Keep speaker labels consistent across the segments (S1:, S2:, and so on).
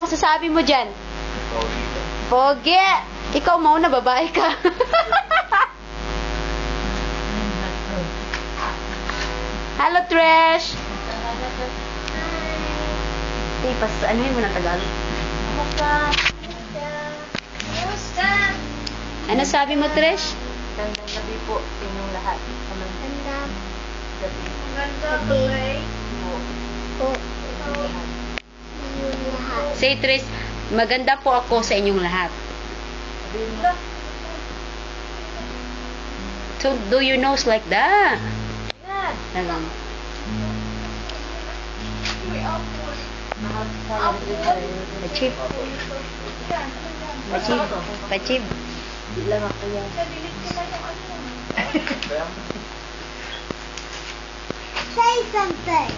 S1: masasabi mo dyan? Pogi. Ikaw mauna, babae ka. Hello, Trish. Pas, ano yun mo na Tagalog? Ano sabi mo, Trish?
S2: Gandang gabi po sa inyong lahat.
S3: Gandang
S2: Gabi.
S3: gabi
S2: Po.
S3: po yung lahat.
S1: Say, Trish, maganda po ako sa inyong lahat.
S2: Sabi mo.
S1: So, do your nose like that.
S2: Yan.
S1: Talang. Pachib. Pachib. Pachib.
S2: Lang ako yan.
S3: Say something.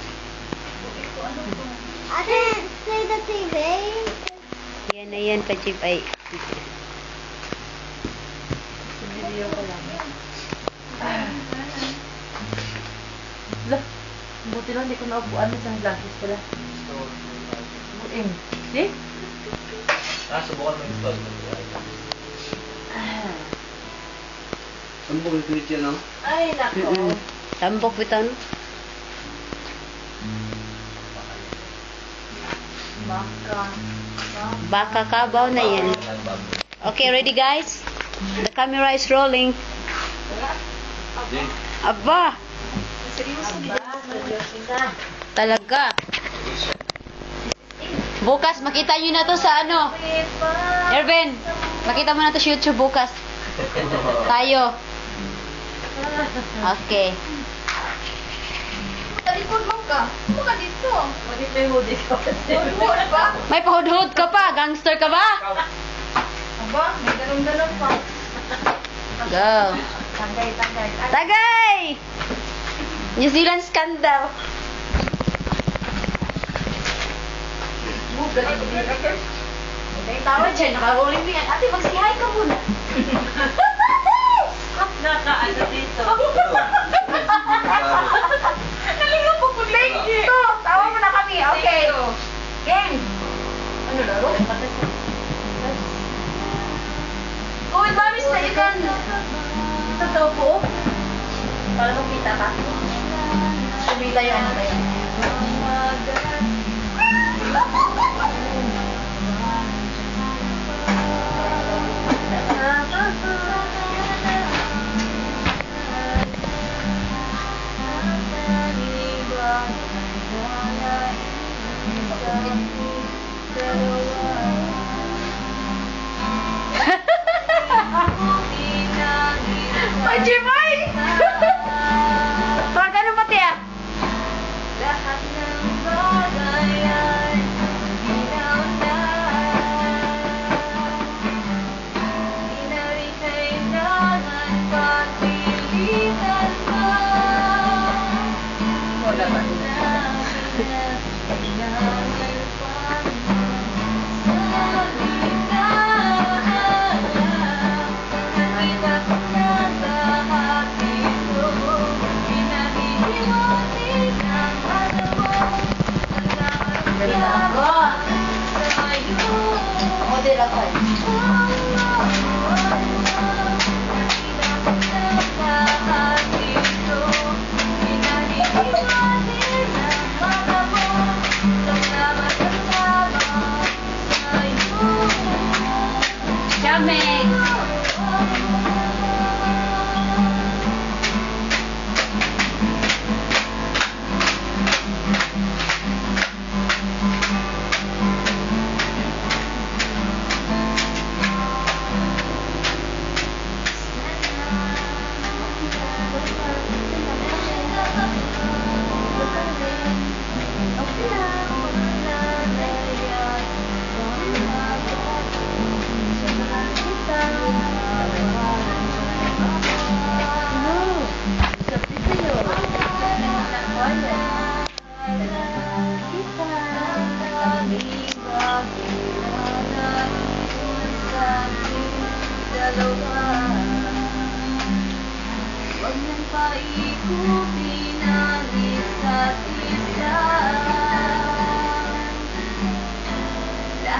S3: I didn't say the TV.
S1: Yan na yan, Pachib. Ay.
S2: Video ko lang. Lah, buti lang, hindi ko naupuan ng sunglasses pala. Buing. See?
S4: Subukan mo yung stall. Ang bukong tweet yan, no?
S2: Ay, nako.
S1: Tambok bitan.
S2: Baka.
S1: Baka kabaw na yan. Okay, ready guys? The camera is rolling. Aba,
S2: Seryoso ka.
S1: talaga. Bukas, makita nyo na to sa ano. Ervin, makita mo na to sa YouTube bukas. Tayo. Okay.
S3: Talikod mo ka. Ano ka dito?
S2: Bakit may hoodie ka?
S3: Huwag ba?
S1: May pahudhud ka pa. Gangster ka ba?
S3: Aba, may ganun-ganun pa.
S1: Go.
S2: Tangay.
S1: Tagay! New Zealand scandal.
S3: Move, galing mo na ka. May tawa dyan, naka-rolling mo yan. Ate, mag-say-hi ka muna.
S2: Nakaano dito.
S3: Nalinga po po. Thank you. Tawa mo na kami. Okay. Game. Ano laro? Oh, it promise that you can...
S2: Totoo po. Para makita ka.
S3: Sumita yung ano tayo.
S1: Pajimay! Pag ano pati ah?
S3: Lahat ng bagay ay ginaw na. Di na rin kailangan pagpilitan pa.
S2: Wala ba?
S3: Nakita ko na lahat.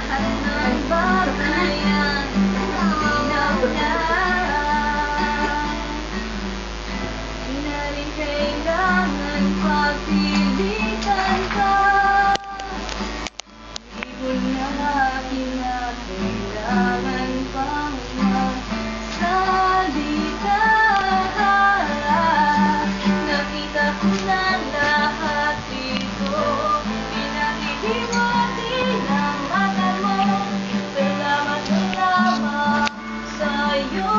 S3: lahat ng batayan Pinaring kailangan pagpilitan ka Di mo na kinakailangan pang magsalita Nakita ko na lahat ito Pinahihimati ng mata mo Salamat na lamang sa'yo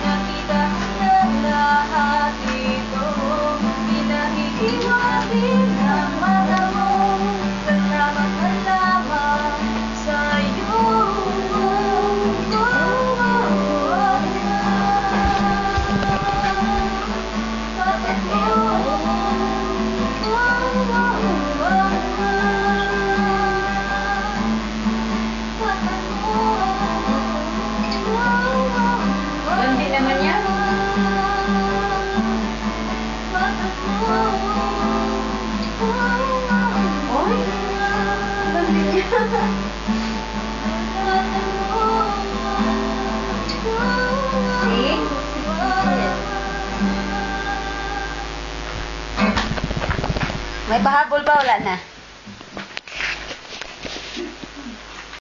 S3: Nakita ko na lahat ito Pinahihimati ng mata mo Salamat na lamang sa'yo
S2: Hindi naman yan. Oy, hindi yan.
S3: See?
S1: May pahabol ba? Wala na.